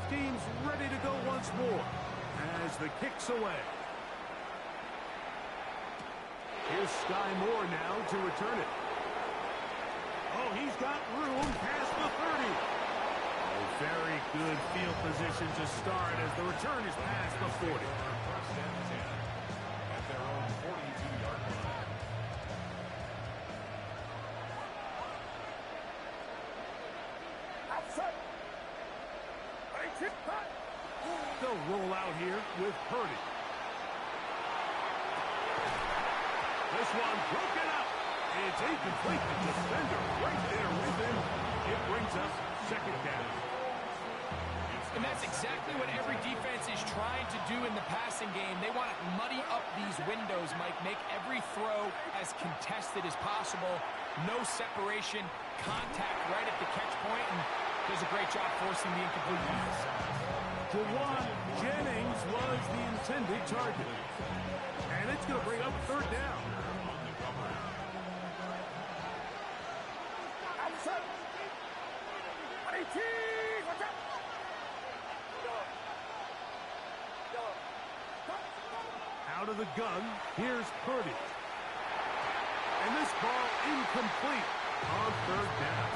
team's ready to go once more as the kick's away. Here's Sky Moore now to return it. Oh, he's got room past the 30. Oh, very good field position to start as the return is past the 40. First and 10 at their own 42-yard line. Outside. They'll roll out here with Purdy. This one broken up. It's incomplete. The defender right there with him. It brings up second down. And that's exactly what every defense is trying to do in the passing game. They want to muddy up these windows, Mike. Make every throw as contested as possible. No separation, contact right at the catch point, and does a great job forcing the incomplete pass. Jawan Jennings was the intended target. And it's going to bring up third down. Out of the gun, here's Purdy. And this ball incomplete on third down.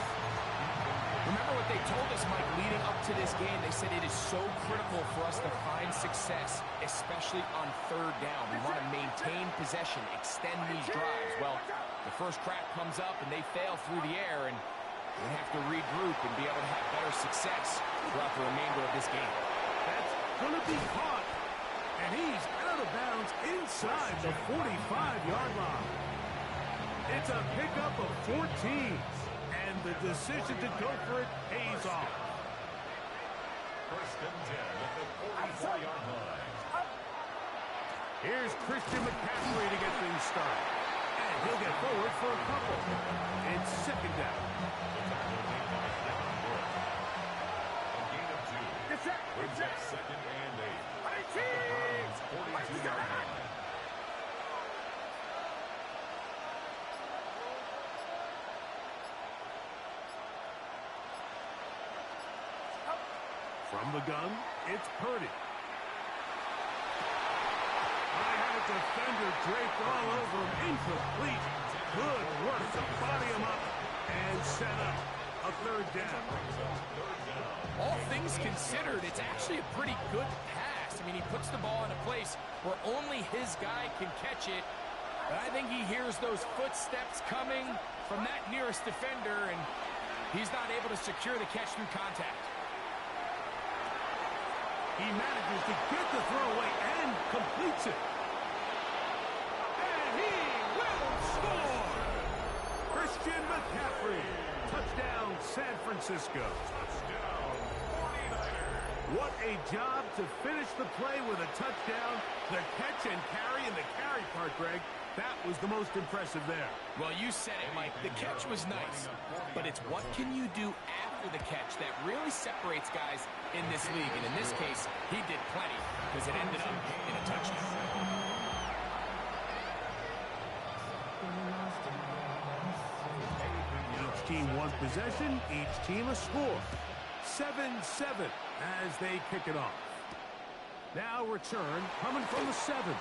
Remember what they told us, Mike, leading up to this game. They said it is so critical for us to find success, especially on third down. We want to maintain possession, extend these drives. Well, the first crack comes up and they fail through the air, and we have to regroup and be able to have better success throughout the remainder of this game. That's going to be caught. And he's out of bounds inside the 45-yard line. It's a pickup of 14. And the decision to go for it pays off. First and 10 at the 44-yard line. Here's Christian McCaffrey to get things started. And he'll get forward for a couple. It's second down. A gain of 2. Brings up second and 8. 42-yard line. From the gun, it's Purdy. I have a defender draped all over him. Incomplete. Good work to body him up and set up a third down. All things considered, it's actually a pretty good pass. I mean, he puts the ball in a place where only his guy can catch it. But I think he hears those footsteps coming from that nearest defender, and he's not able to secure the catch through contact. He manages to get the throw away and completes it. And he will score! Christian McCaffrey. Touchdown, San Francisco. Touchdown, 49ers. What a job to finish the play with a touchdown. The catch and carry, and the carry part, Greg, that was the most impressive there. Well, you said it, Mike. The catch was nice, but it's what can you do after the catch that really separates guys in this league. And in this case, he did plenty because it ended up in a touchdown. Each team one possession, each team a score. 7-7 as they kick it off. Now return coming from the 7.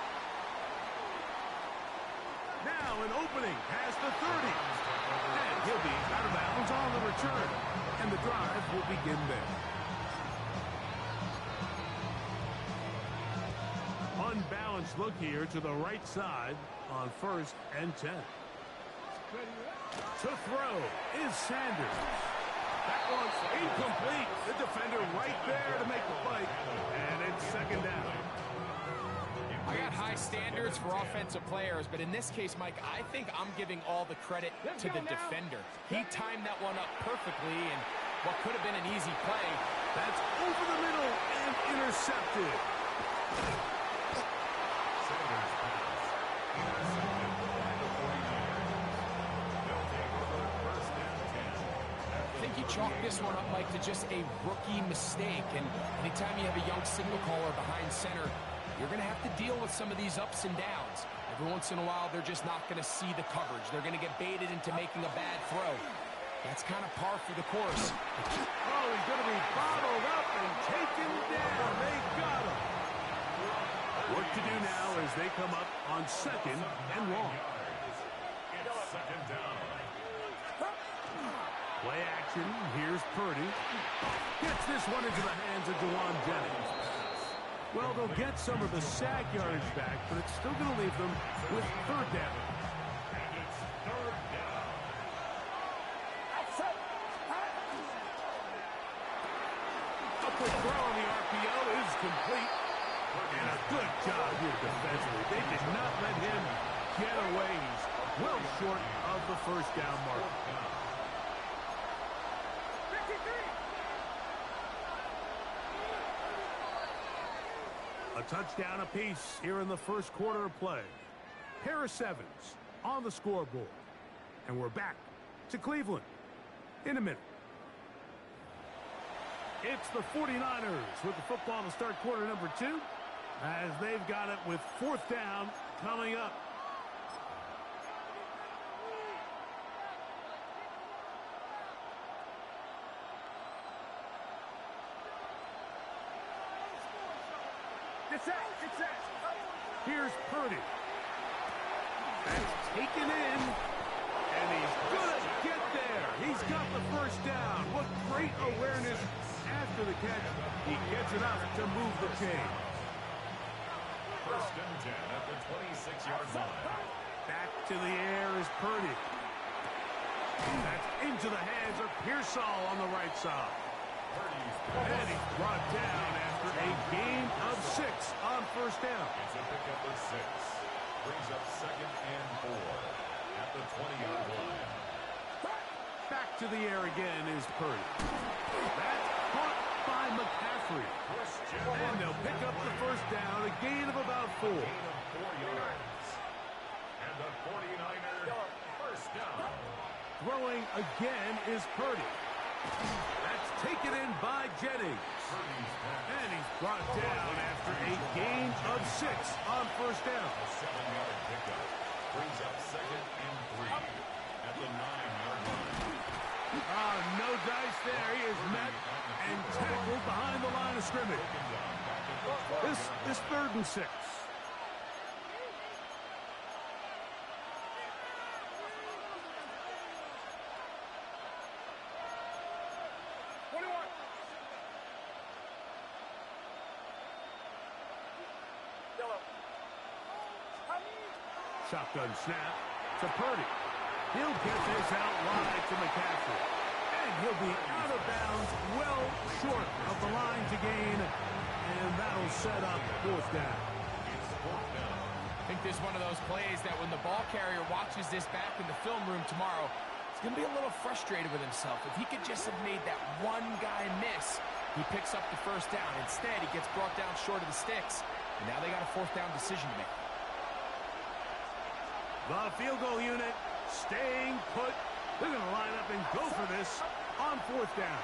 Now an opening past the 30. And he'll be out of bounds on the return. And the drive will begin there. Unbalanced look here to the right side on 1st and 10. To throw is Sanders. That one's incomplete. The defender right there to make the fight. And it's second down. I got high standards for offensive players, but in this case, Mike, I think I'm giving all the credit to the defender. He timed that one up perfectly, and what could have been an easy play. That's over the middle and intercepted. Sanders pass. Intercepted by the 49ers. They'll take over first and 10. I think you chalk this one up, Mike, to just a rookie mistake. And anytime you have a young signal caller behind center, you're going to have to deal with some of these ups and downs. Every once in a while, they're just not going to see the coverage. They're going to get baited into making a bad throw. That's kind of par for the course. Oh, he's going to be bottled up and taken down. They got him. What to do now as they come up on 2nd and long. It's 2nd down. Play action. Here's Purdy. Gets this one into the hands of Jawan Jennings. Well, they'll get some of the sack yardage back, but it's still going to leave them with 3rd down. And it's 3rd down. A quick throw on the RPO is complete. And a good job here defensively. They did not let him get away. He's well short of the 1st down mark. A touchdown apiece here in the 1st quarter of play. Pair of 7s on the scoreboard. And we're back to Cleveland in a minute. It's the 49ers with the football to start quarter number 2, as they've got it with 4th down coming up. Here's Purdy. That's taken in, and he's going to get there. He's got the 1st down. What great awareness after the catch. He gets enough to move the chain. 1st and 10 at the 26-yard line. Back to the air is Purdy. That's into the hands of Pearsall on the right side. And he's brought down after a gain of 6 on 1st down. It's a pickup of 6. Brings up 2nd and 4 at the 20-yard line. Back to the air again is Purdy. That's caught by McCaffrey. And they'll pick up the 1st down, a gain of about 4. Gain of 4 yards. And the 49er 1st down. Throwing again is Purdy. That's taken in by Jennings. And he's brought down after a gain of 6 on 1st down. A 7-yard pickup. Brings up 2nd and 3 at the 9-yard line. No dice there. He is met and tackled behind the line of scrimmage. This 3rd and 6. Shotgun snap to Purdy. He'll get this out wide to McCaffrey. And he'll be out of bounds, well short of the line to gain. And that'll set up 4th down. It's 4th down. I think this is one of those plays that when the ball carrier watches this back in the film room tomorrow, he's going to be a little frustrated with himself. If he could just have made that one guy miss, he picks up the 1st down. Instead, he gets brought down short of the sticks. And now they got a 4th down decision to make. The field goal unit staying put. They're going to line up and go for this on 4th down.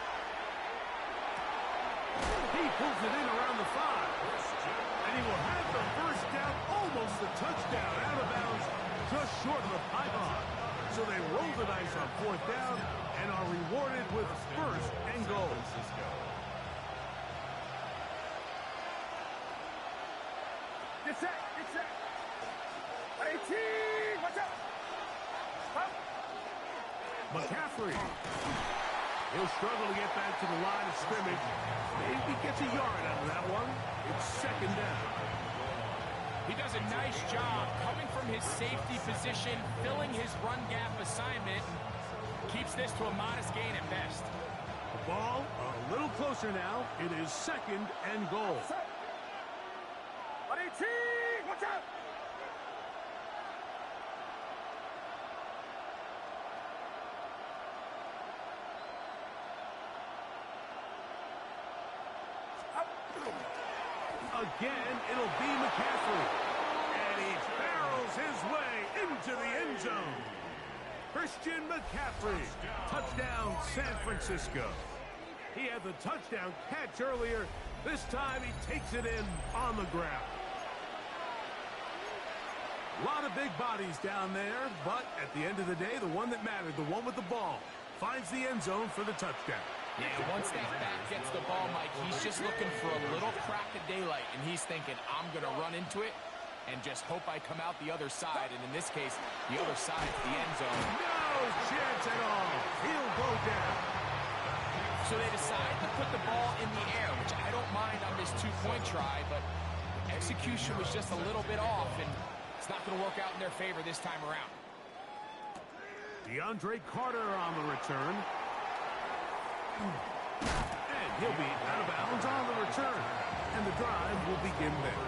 He pulls it in around the 5. And he will have the 1st down, almost a touchdown, out of bounds, just short of the pylon. So they roll the dice on 4th down and are rewarded with 1st and goal. Get set, get set. 18, watch out. McCaffrey. He'll struggle to get back to the line of scrimmage. Maybe gets a yard out of that one. It's 2nd down. He does a nice job coming from his safety position, filling his run gap assignment, keeps this to a modest gain at best. The ball a little closer now. It is 2nd and goal. 18, watch out. Again, it'll be McCaffrey. And he barrels his way into the end zone. Christian McCaffrey. Touchdown, San Francisco. He had the touchdown catch earlier. This time he takes it in on the ground. A lot of big bodies down there, but at the end of the day, the one that mattered, the one with the ball, finds the end zone for the touchdown. Yeah, once that back gets the ball, Mike, he's just looking for a little crack of daylight, and he's thinking, I'm going to run into it and just hope I come out the other side. And in this case, the other side's the end zone. No chance at all. He'll go down. So they decide to put the ball in the air, which I don't mind on this two-point try, but execution was just a little bit off, and it's not going to work out in their favor this time around. DeAndre Carter on the return. And he'll be out of bounds on the return. And the drive will begin there.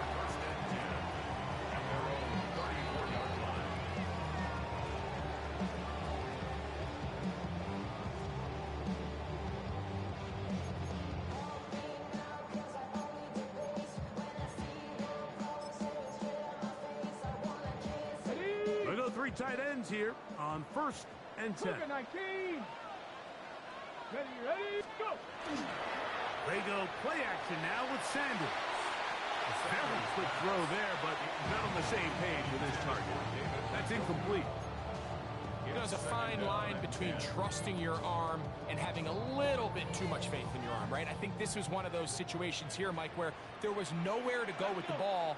Three tight ends here on 1st and 10. 19. Ready, go. They go play action now with Sanders. A very quick throw there, but not on the same page with his target. That's incomplete. There's a fine line between trusting your arm and having a little bit too much faith in your arm, right? I think this was one of those situations here, Mike, where there was nowhere to go with the ball.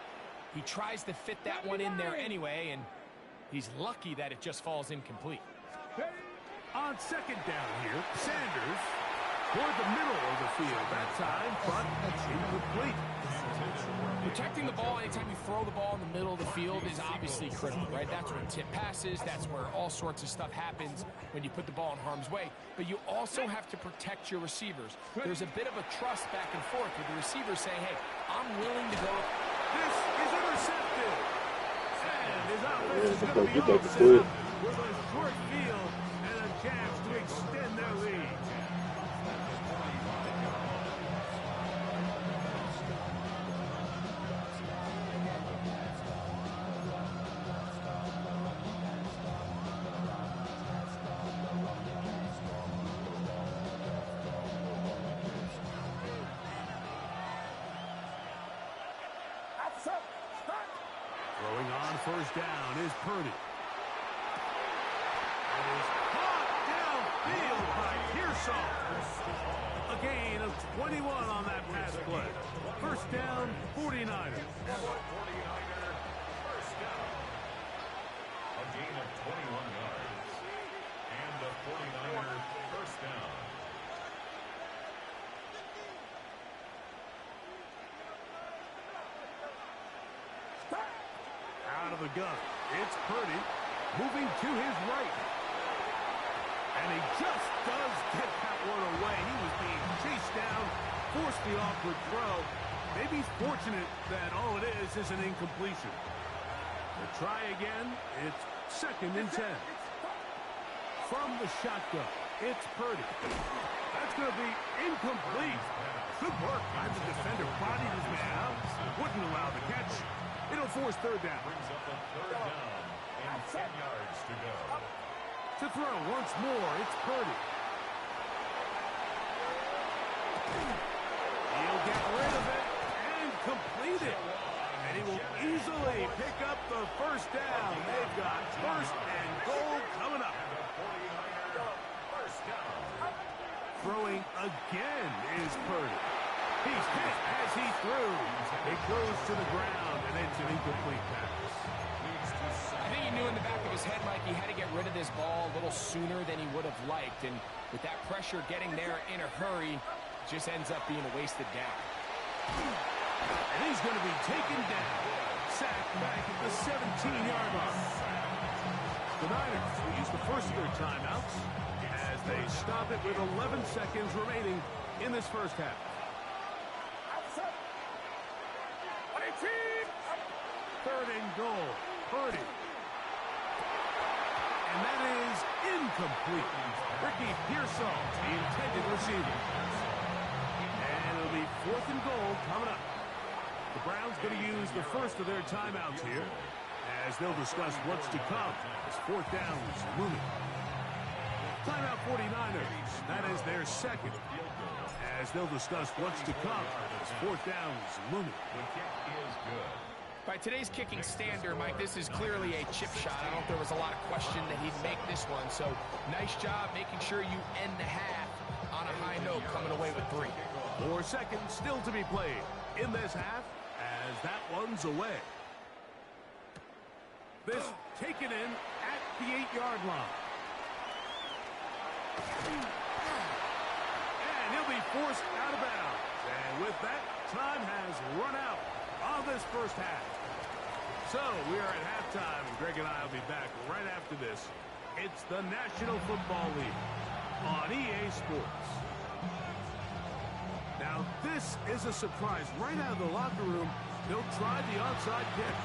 He tries to fit that one in there anyway, and he's lucky that it just falls incomplete. On 2nd down here, Sanders toward the middle of the field that time, but it's incomplete. Protecting the ball anytime you throw the ball in the middle of the field is obviously critical, right? That's where tip passes, that's where all sorts of stuff happens when you put the ball in harm's way. But you also have to protect your receivers. There's a bit of a trust back and forth with the receivers saying, hey, I'm willing to go. This is intercepted. And his offense is going to be all set up with a short field and a chance to extend their lead. Throwing on 1st down is Purdy. It is caught downfield by Pearsall. A gain of 21 on that pass play. 1st down, 49ers. First down. A gain of 21 yards. And the 49er first down. Out of the gun. It's Purdy moving to his right. And he just does get that one away. He was being chased down, forced the awkward throw. Maybe he's fortunate that all it is an incompletion. To try again, it's 2nd and 10. From the shotgun, it's Purdy. That's going to be incomplete. Good work by the defender. Bodied his man out. Wouldn't allow the catch. It'll force 3rd down. Brings up a 3rd down and 10 yards to go. To throw once more, it's Purdy. He'll get rid of it and complete it. And he will easily pick up the 1st down. They've got 1st and goal coming up. First down. Throwing again is Purdy. He's hit as he threw. It goes to the ground, and it's an incomplete pass. I think he knew in the back of his head, Mike, he had to get rid of this ball a little sooner than he would have liked. And with that pressure getting there in a hurry, it just ends up being a wasted down. And he's going to be taken down. Sacked back at the 17-yard line. The Niners will use the first of their timeouts as they stop it with 11 seconds remaining in this first half. 3rd and goal. Purdy. And that is incomplete. Ricky Pearsall, the intended receiver. And it'll be 4th and goal coming up. The Browns going to use the first of their timeouts here as they'll discuss what's to come as 4th down is looming. Timeout 49ers. That is their 2nd. As they'll discuss what's to come as 4th down is looming. The kick is good. By today's kicking standard, Mike, this is clearly a chip shot. I don't know if there was a lot of question that he'd make this one. So nice job making sure you end the half on a high note, coming away with 3. 4 seconds still to be played in this half as that one's away. This taken in at the 8-yard line. And he'll be forced out of bounds. And with that, time has run out on this first half. So we are at halftime, and Greg and I will be back right after this. It's the National Football League on EA Sports. Now, this is a surprise. Right out of the locker room, they'll try the onside kick.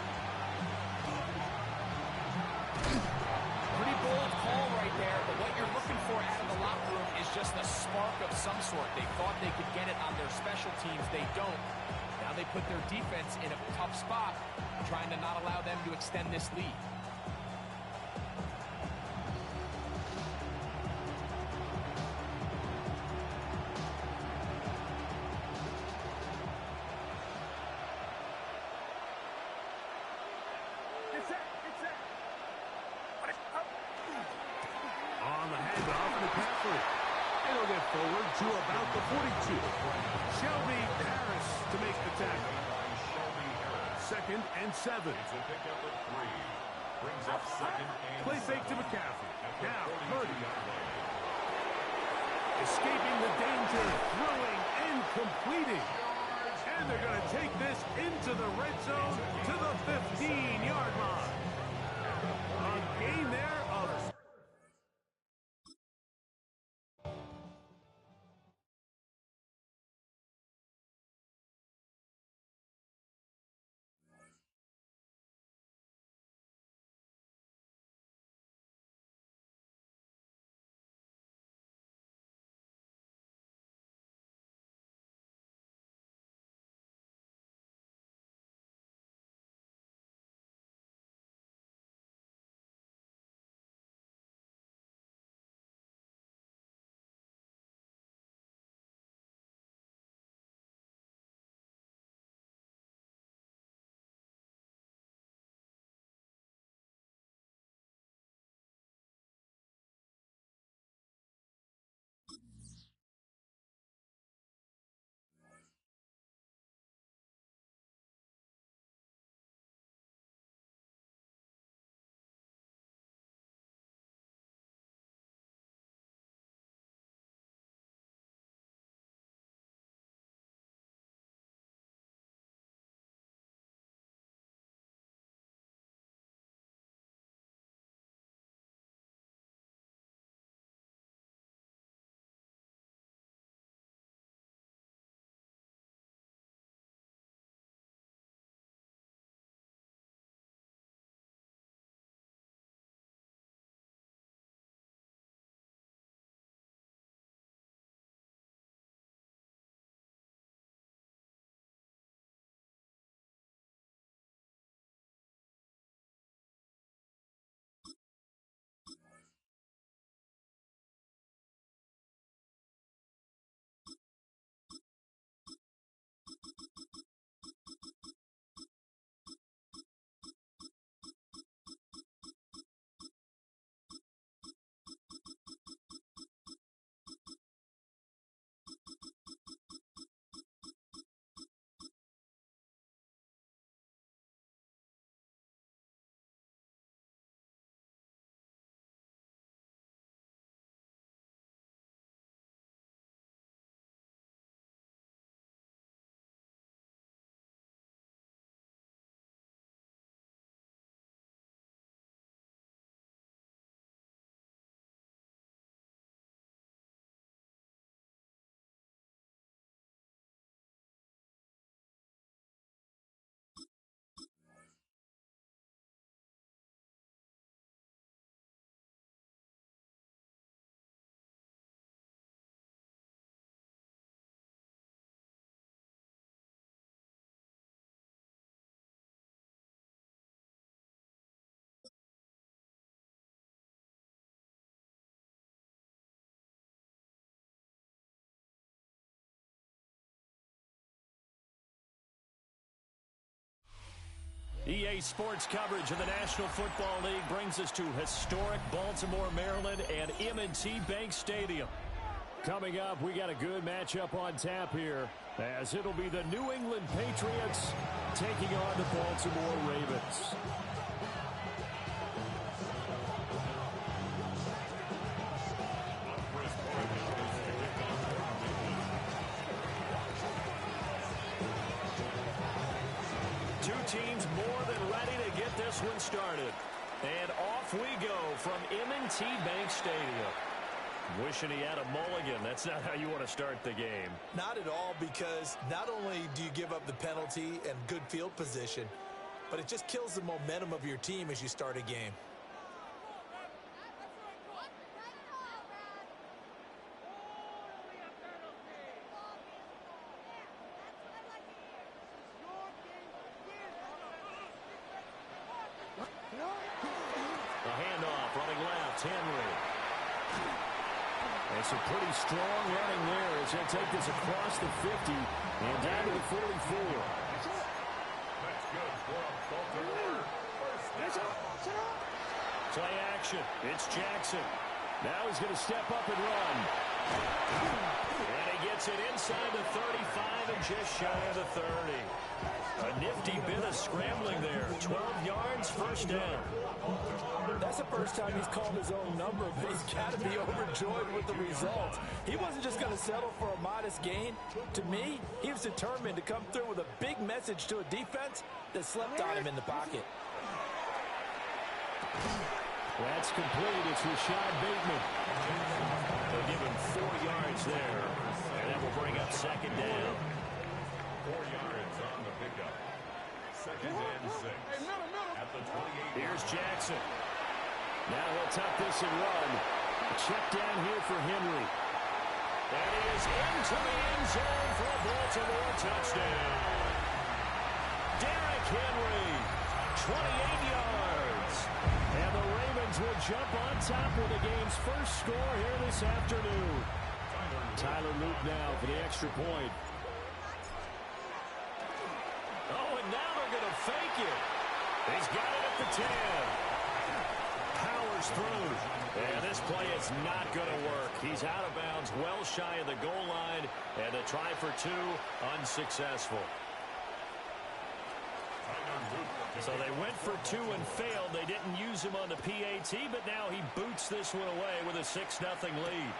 Pretty bold call right there, but what you're looking for out of the locker room is just a spark of some sort. They thought they could get it on their special teams. They don't. Now they put their defense in a tough spot, trying to not allow them to extend this lead. Get set. On the handoff, McCaffrey. It'll get forward to about the 42. Shelby Harris to make the tackle. Second and 7. It's a pickup of 3. Brings up second and Play 7. fake to McCaffrey. At the Now, 42 Purdy. yard line. Escaping the danger, throwing and completing. And they're going to take this into the red zone to the 15-yard line. A gain there of EA Sports coverage of the National Football League brings us to historic Baltimore, Maryland, and M&T Bank Stadium. Coming up, we got a good matchup on tap here, as it'll be the New England Patriots taking on the Baltimore Ravens. Teams more than ready to get this one started. And off we go from M&T Bank Stadium. Wishing he had a mulligan. That's not how you want to start the game. Not at all, because not only do you give up the penalty and good field position, but it just kills the momentum of your team as you start a game. Henry. And some pretty strong running there as he'll take this across the 50 and down to the 44. That's good for Baltimore. Play action. It's Jackson. Now he's going to step up and run. And he gets it inside the 35 and just shy of the 30. A nifty bit of scrambling there. 12 yards, first down. That's the first time he's called his own number, but he's got to be overjoyed with the results. He wasn't just going to settle for a modest gain. To me, he was determined to come through with a big message to a defense that slept on him in the pocket. That's complete. It's Rashad Bateman. They'll give him 4 yards there, and that will bring up second down. 4 yards on the pickup. Second and 6. At the 28. Here's Jackson. Now he'll tuck this and run. A check down here for Henry. That is into the end zone for a Baltimore touchdown. Derrick Henry, 28 yards. And the Ravens will jump on top with the game's first score here this afternoon. Tyler Luke now for the extra point. Oh, and now they're going to fake it. He's got it at the 10. Powers through. And this play is not going to work. He's out of bounds, well shy of the goal line. And a try for 2, unsuccessful. So they went for 2 and failed. They didn't use him on the PAT, but now he boots this one away with a 6-0 lead.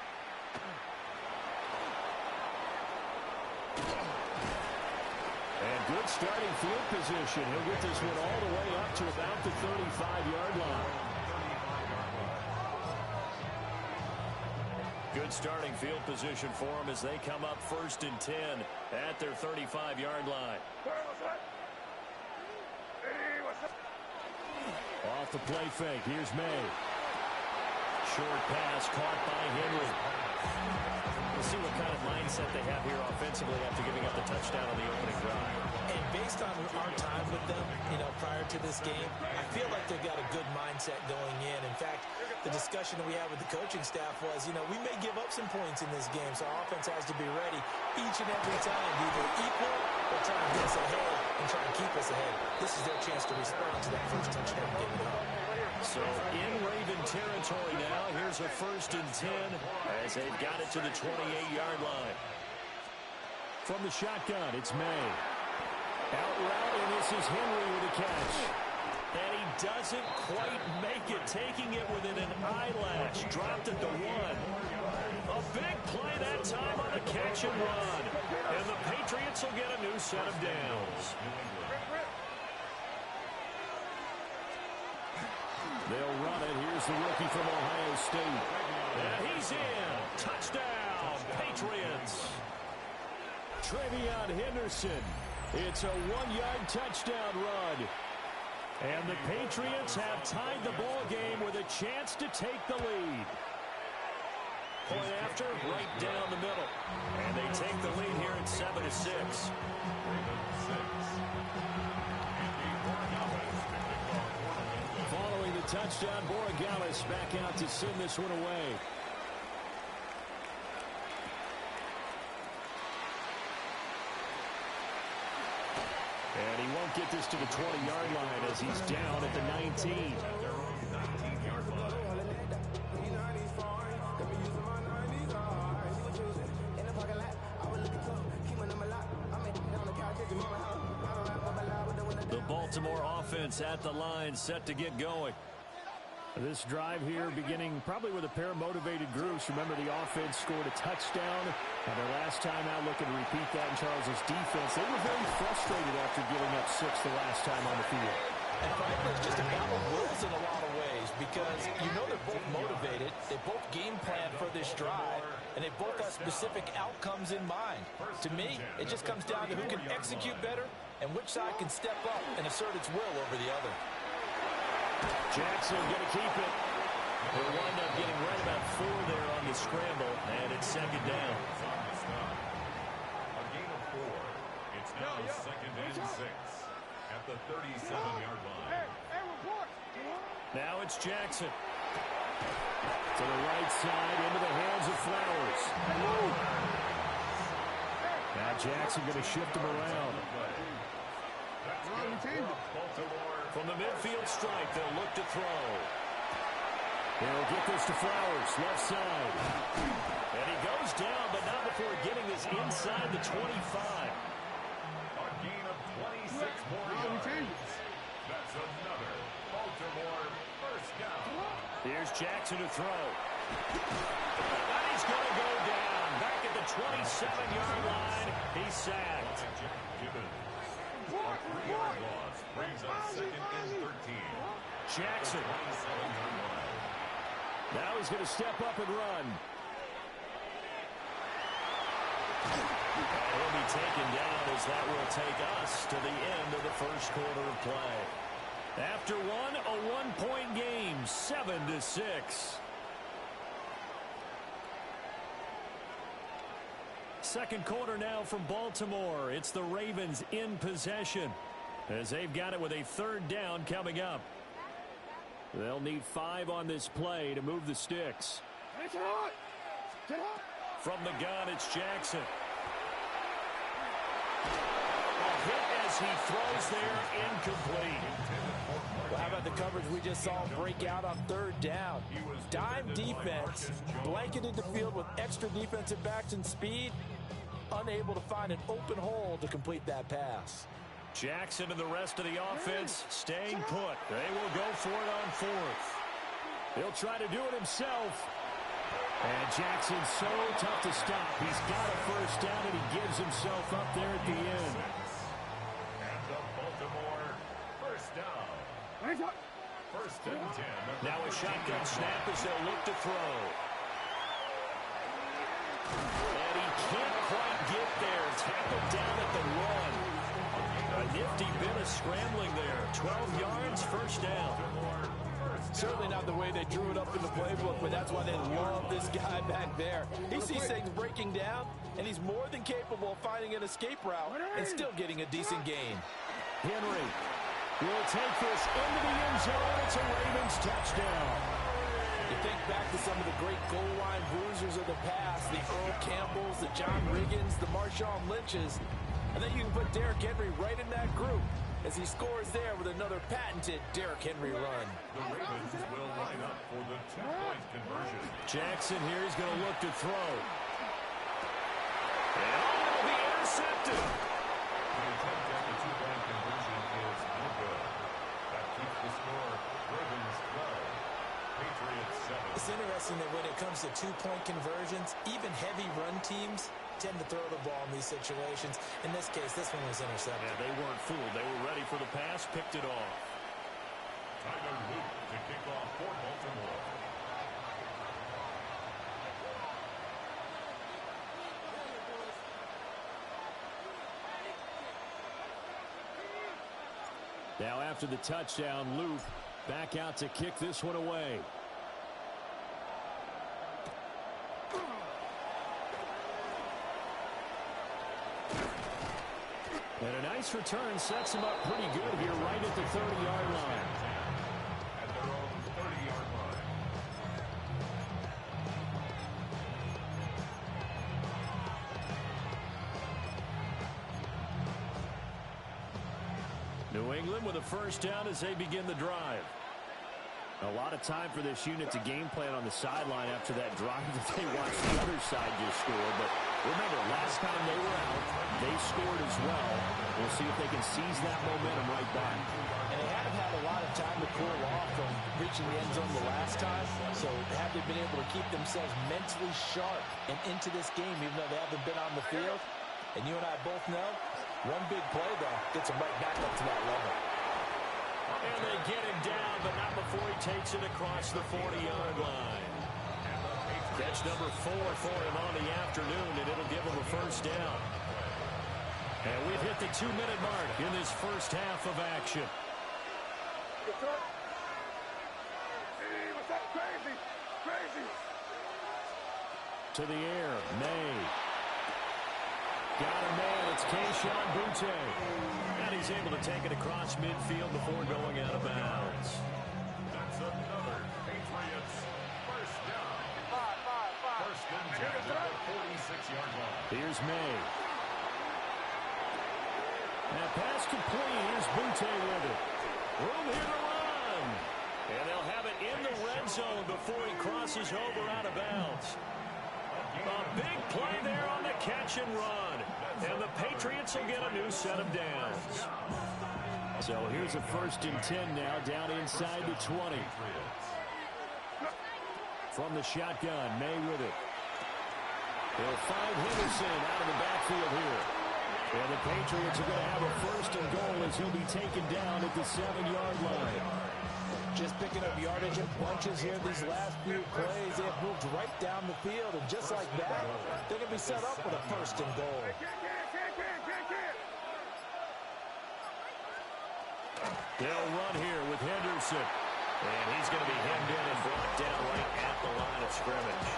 And good starting field position. He'll get this one all the way up to about the 35-yard line. Good starting field position for him as they come up 1st and 10 at their 35-yard line. Off the play fake. Here's May. Short pass caught by Henry. We'll see what kind of mindset they have here offensively after giving up the touchdown on the opening drive. And based on our time with them, prior to this game, I feel like they've got a good mindset going in. In fact, the discussion that we had with the coaching staff was, we may give up some points in this game, so our offense has to be ready each and every time, either equal or try to get us ahead and try to keep us ahead. This is their chance to respond to that first touchdown and get it up. So in Raven territory now, here's a 1st and 10 as they've got it to the 28-yard line. From the shotgun, it's May. Out route, and this is Henry with a catch. And he doesn't quite make it, taking it within an eyelash. Dropped at the 1. A big play that time on the catch and run. And the Patriots will get a new set of downs. They'll run it. Here's the rookie from Ohio State. And he's in. Touchdown, Patriots. Travion Henderson. It's a 1-yard touchdown run. And the Patriots have tied the ball game with a chance to take the lead. Point after, right down the middle. And they take the lead here at 7-6. Following the touchdown, Borregales back out to send this one away. And he won't get this to the 20-yard line as he's down at the 19. At their own 19-yard line. The Baltimore offense at the line, set to get going. This drive here beginning probably with a pair of motivated groups. Remember, the offense scored a touchdown. And their last time out, looking to repeat that in Charles's defense. They were very frustrated after giving up 6 the last time on the field. And frankly, it's just a battle of wills in a lot of ways because you know they're both motivated. They both game plan for this drive, and they both have specific outcomes in mind. To me, it just comes down to who can execute better and which side can step up and assert its will over the other. Jackson going to keep it. He'll wind up getting right about 4 there on the scramble, and it's second down. A gain of 4. It's now second and 6 at the 37-yard line. Now it's Jackson. To the right side, into the hands of Flowers. Now Jackson going to shift him around. From the midfield stripe, they'll look to throw. They'll get this to Flowers, left side. And he goes down, but not before getting this inside the 25. A gain of 26 more yards. That's another Baltimore first down. Here's Jackson to throw. And he's going to go down. Back at the 27-yard line. He's sacked. Gibbons. A 3-yard loss brings up second and 13. Jackson. 27-yard line. Now he's going to step up and run. He'll be taken down as that will take us to the end of the first quarter of play. After one, a one-point game, 7-6. Second quarter now from Baltimore. It's the Ravens in possession as they've got it with a third down coming up. They'll need 5 on this play to move the sticks. From the gun, it's Jackson. A hit as he throws there, incomplete. Well, how about the coverage we just saw break out on third down? Dime defense, blanketed the field with extra defensive backs and speed, unable to find an open hole to complete that pass. Jackson and the rest of the offense staying put. They will go for it on 4th. He'll try to do it himself. And Jackson's so tough to stop. He's got a first down, and he gives himself up there at the end. And the Baltimore first down. First and 10. Now a shotgun snap as they'll look to throw. And he can't quite get there. Tackled down at the 1. A nifty bit of scrambling there. 12 yards, first down. Certainly not the way they drew it up in the playbook, but that's why they love this guy back there. He sees things breaking down, and he's more than capable of finding an escape route and still getting a decent gain. Henry will take this into the end zone. It's a Ravens touchdown. You think back to some of the great goal line bruisers of the past, the Earl Campbells, the John Riggins, the Marshawn Lynches, and then you can put Derrick Henry right in that group as he scores there with another patented Derrick Henry run. The Ravens will line up for the 2-point conversion. Jackson here is going to look to throw. And it'll be intercepted. The attempt at the 2-point conversion is no good. That keeps the score Ravens 12. Patriots 7. It's interesting that when it comes to 2-point conversions, even heavy run teams tend to throw the ball in these situations. In this case, this one was intercepted. Yeah, they weren't fooled. They were ready for the pass, picked it off. Tyler Luke to kick off for Baltimore. Now after the touchdown, Luke back out to kick this one away. And a nice return sets him up pretty good here right at the 30-yard line. At their own 30-yard line. New England with a first down as they begin the drive. A lot of time for this unit to game plan on the sideline after that drive that they watched the other side just score. But remember, last time they were out, they scored as well. We'll see if they can seize that momentum right back. And they haven't had a lot of time to cool off from reaching the end zone the last time. So have they been able to keep themselves mentally sharp and into this game, even though they haven't been on the field? And you and I both know, one big play, though, gets them right back up to that level. And they get him down, but not before he takes it across the 40-yard line. Catch number 4 for him on the afternoon, and it'll give him a first down. And we've hit the 2-minute mark in this first half of action. What's up? Hey, what's up? Crazy! Crazy! To the air, May. Got a man, it's Kayshon Boutte. And he's able to take it across midfield before going out of bounds. That's another Patriots first down. First and 10 at the 46-yard line. Here's May. Now pass complete. Here's Boutte with it. Room here to run. And they'll have it in the red zone before he crosses over out of bounds. A big play there on the catch and run. And the Patriots will get a new set of downs. So here's a first and 10 now, down inside the 20. From the shotgun, May with it. They'll find Henderson out of the backfield here. And the Patriots are going to have a first and goal as he'll be taken down at the 7-yard line. Just picking up yardage in bunches here these last few plays. They have moved right down the field, and just like that, they're going to be set up with a first and goal. They'll run here with Henderson. And he's going to be hemmed in and brought down right at the line of scrimmage.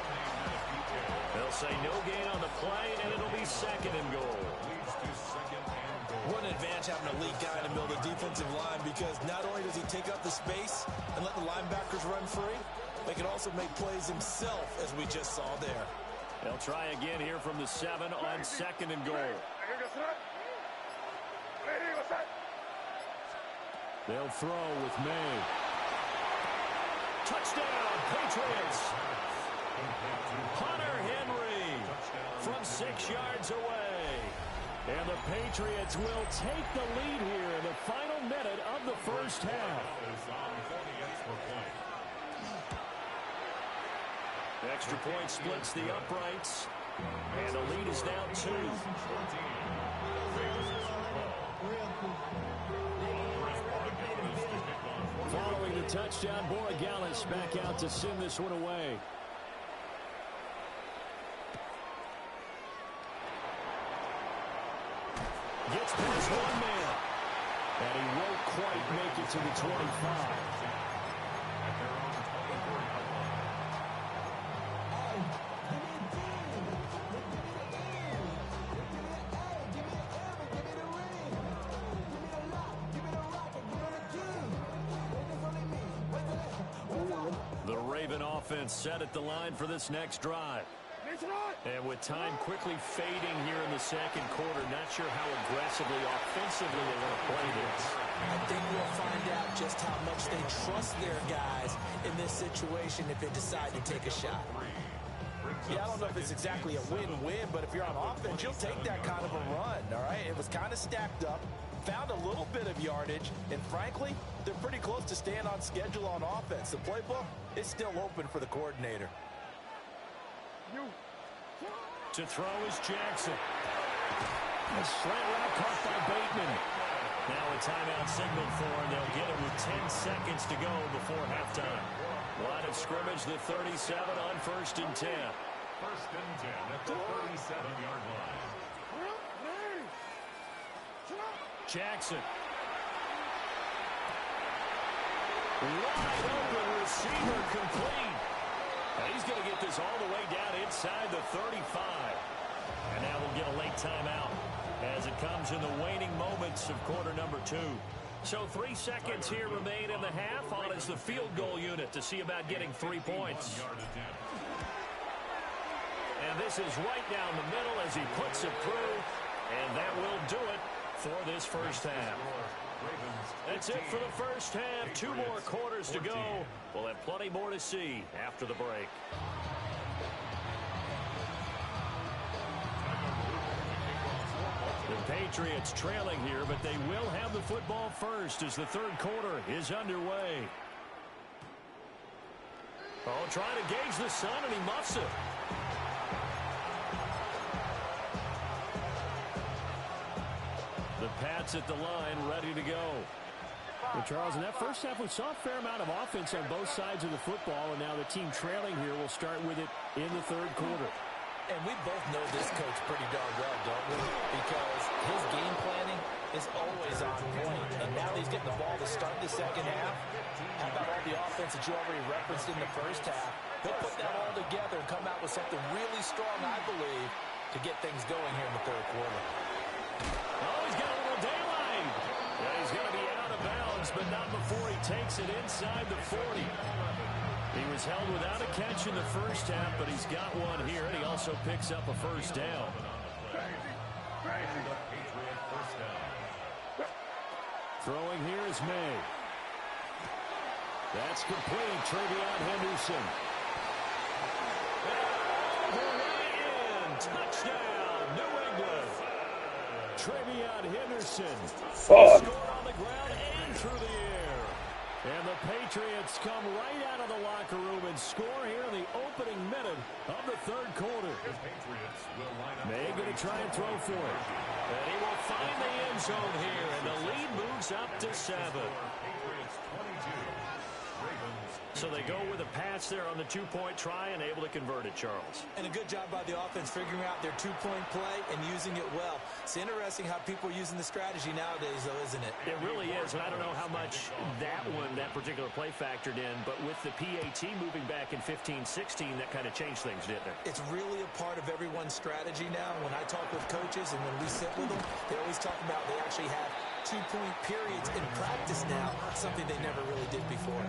They'll say no gain on the play, and it'll be second and goal. What an advantage having a lead guy in the middle of the defensive line, because not only does he take up the space and let the linebackers run free, but he can also make plays himself, as we just saw there. They'll try again here from the 7 on second and goal. They'll throw with May. Touchdown, Patriots! Hunter Henry from 6 yards away. And the Patriots will take the lead here in the final minute of the first half. Extra point splits the uprights. And the lead is now 2. Following the touchdown, Borregales back out to send this one away. Gets past one man. And he won't quite make it to the 25. The Raven offense set at the line for this next drive. And with time quickly fading here in the second quarter, not sure how aggressively, offensively they want to play this. I think we'll find out just how much they trust their guys in this situation if they decide to take a shot. Yeah, I don't know if it's exactly a win-win, but if you're on offense, you'll take that kind of a run, all right? It was kind of stacked up, found a little bit of yardage, and frankly, they're pretty close to staying on schedule on offense. The playbook is still open for the coordinator. To throw is Jackson. A slant route caught by Bateman. Now a timeout signal for him. They'll get it with 10 seconds to go before halftime. Line of scrimmage, the 37 on first and 10. First and 10 at the 37-yard line. Jackson. Wide open receiver complete. And he's going to get this all the way down inside the 35. And now we'll get a late timeout as it comes in the waning moments of quarter number 2. So 3 seconds here remain in the half. On is the field goal unit to see about getting 3 points. And this is right down the middle as he puts it through. And that will do it for this first half. That's it for the first half. 2 more quarters to go. We'll have plenty more to see after the break. The Patriots trailing here, but they will have the football first as the third quarter is underway. Oh, trying to gauge the sun, and he muffs it. The Pats at the line, ready to go. Well, Charles, in that first half, we saw a fair amount of offense on both sides of the football, and now the team trailing here will start with it in the third quarter. And we both know this coach pretty darn well, don't we? Because his game planning is always on point. And now that he's getting the ball to start the second half, how about all the offense that you already referenced in the first half? He'll put that all together and come out with something really strong, I believe, to get things going here in the third quarter. Oh, he's got a little daylight. Yeah, he's going to be out of bounds, but not before he takes it inside the 40. He was held without a catch in the first half, but he's got one here, and he also picks up a first down. Throwing here is May. That's complete. Travion Henderson. Touchdown, New England. Travion Henderson. Scored on the ground and through the air. And the Patriots come right out of the locker room and score here in the opening minute of the third quarter. May going to try and throw for it. And he will find the end zone here, and the lead moves up to 7. So they go with a pass there on the two-point try and able to convert it, Charles. And a good job by the offense figuring out their two-point play and using it well. It's interesting how people are using the strategy nowadays, though, isn't it? It really is, and I don't know how much that particular play factored in, but with the PAT moving back in 15-16, that kind of changed things, didn't it? It's really a part of everyone's strategy now. When I talk with coaches and when we sit with them, they always talk about they actually have two-point periods in practice now, something they never really did before.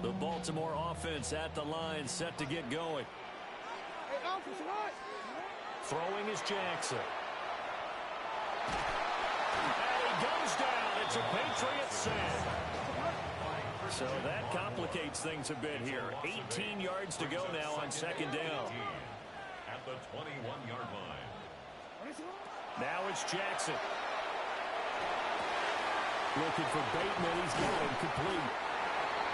The Baltimore offense at the line, set to get going. Throwing is Jackson. And he goes down. It's a Patriots sack. So that complicates things a bit here. 18 yards to go now on second down. At the 21-yard line. Now it's Jackson. Looking for Bateman. He's got him complete.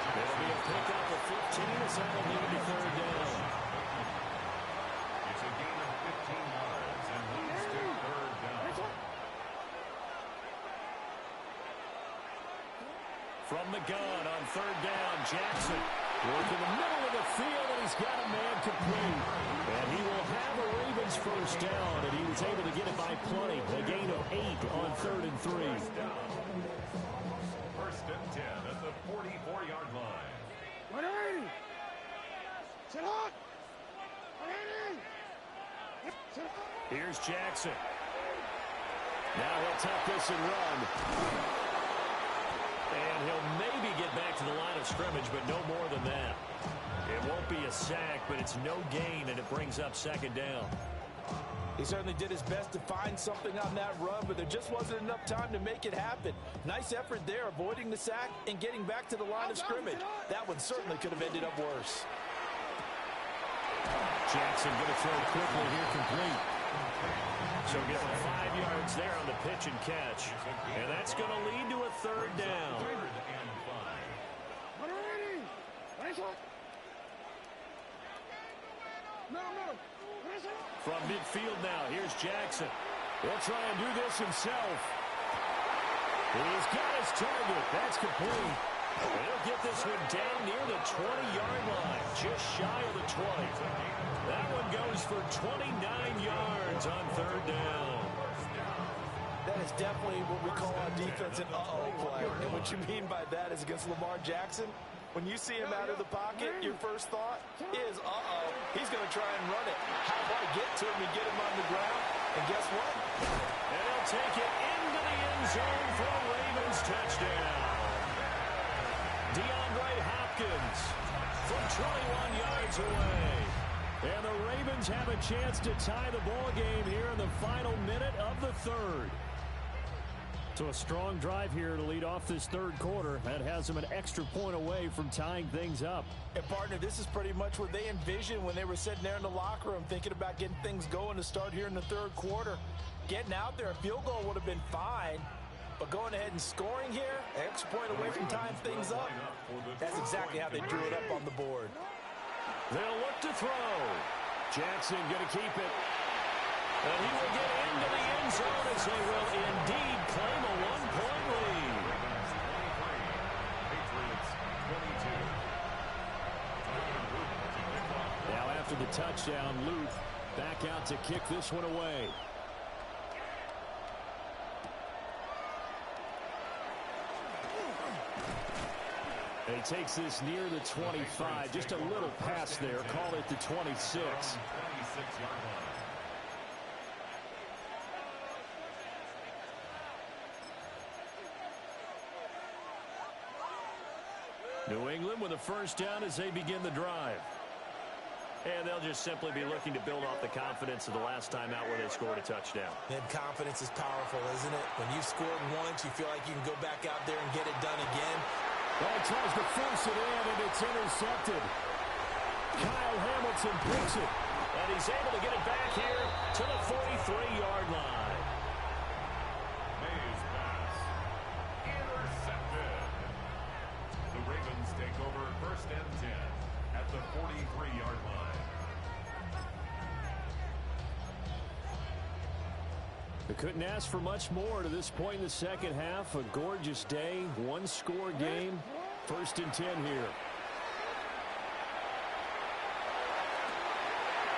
It'll be a pickup of 15 as that will lead to third down. It's a gain of 15 yards and leads to third down. From the gun on third down, Jackson working the middle of the field, and he's got a man complete. And he will have a Ravens first down, and he was able to get it by plenty. A gain of 8 on 3rd and 3. First and 10 at the 44-yard line. Here's Jackson. Now he'll tuck this and run. And he'll maybe get back to the line of scrimmage, but no more than that. It won't be a sack, but it's no gain, and it brings up second down. He certainly did his best to find something on that run, but there just wasn't enough time to make it happen. Nice effort there, avoiding the sack and getting back to the line of scrimmage. That one certainly could have ended up worse. Jackson going to throw quickly here, complete. So get 5 yards there on the pitch and catch. And that's going to lead to a third down. From midfield now, here's Jackson. He'll try and do this himself. He's got his target. That's complete. He'll get this one down near the 20-yard line, just shy of the 20. That one goes for 29 yards on third down. That is definitely what we call on defense an uh-oh play. And what you mean by that is against Lamar Jackson, when you see him out of the pocket, your first thought is, uh-oh, he's going to try and run it. How about get to him and get him on the ground? And guess what? And he'll take it into the end zone for a Ravens touchdown. DeAndre Hopkins from 21 yards away. And the Ravens have a chance to tie the ball game here in the final minute of the third. So a strong drive here to lead off this third quarter. That has them an extra point away from tying things up. And, partner, this is pretty much what they envisioned when they were sitting there in the locker room thinking about getting things going to start here in the third quarter. Getting out there, a field goal would have been fine. But going ahead and scoring here, an extra point away from tying things up, that's exactly how they drew it up on the board. They'll look to throw. Jackson going to keep it. And he will get into the end zone as they will indeed claim a one-point lead. Now after the touchdown, Luke back out to kick this one away. And he takes this near the 25. Just a little pass there. Call it the 26. New England with a first down as they begin the drive. And they'll just simply be looking to build off the confidence of the last time out where they scored a touchdown. And confidence is powerful, isn't it? When you've scored once, you feel like you can go back out there and get it done again. Well, tries to force it in, and it's intercepted. Kyle Hamilton picks it. And he's able to get it back here to the 43-yard line. Mays pass. Intercepted. The Ravens take over first and 10 at the 43-yard line. They couldn't ask for much more to this point in the second half. A gorgeous day, one-score game. First and 10 here.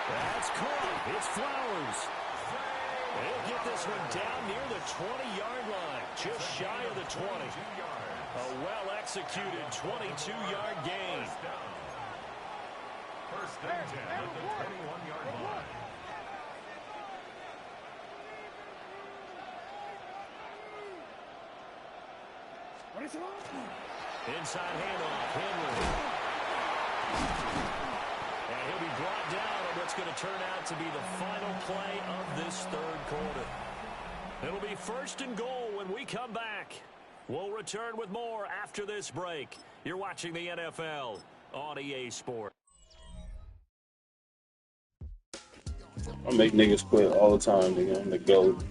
That's caught. It's Flowers. They'll get this one down near the 20-yard line, just shy of the 20. A well-executed 22-yard gain. First and 10 at the 21-yard line. Inside handoff, Henry. And he'll be brought down on what's going to turn out to be the final play of this third quarter. It'll be first and goal when we come back. We'll return with more after this break. You're watching the NFL on EA Sports. I make niggas quit all the time, nigga. I'm the GOAT.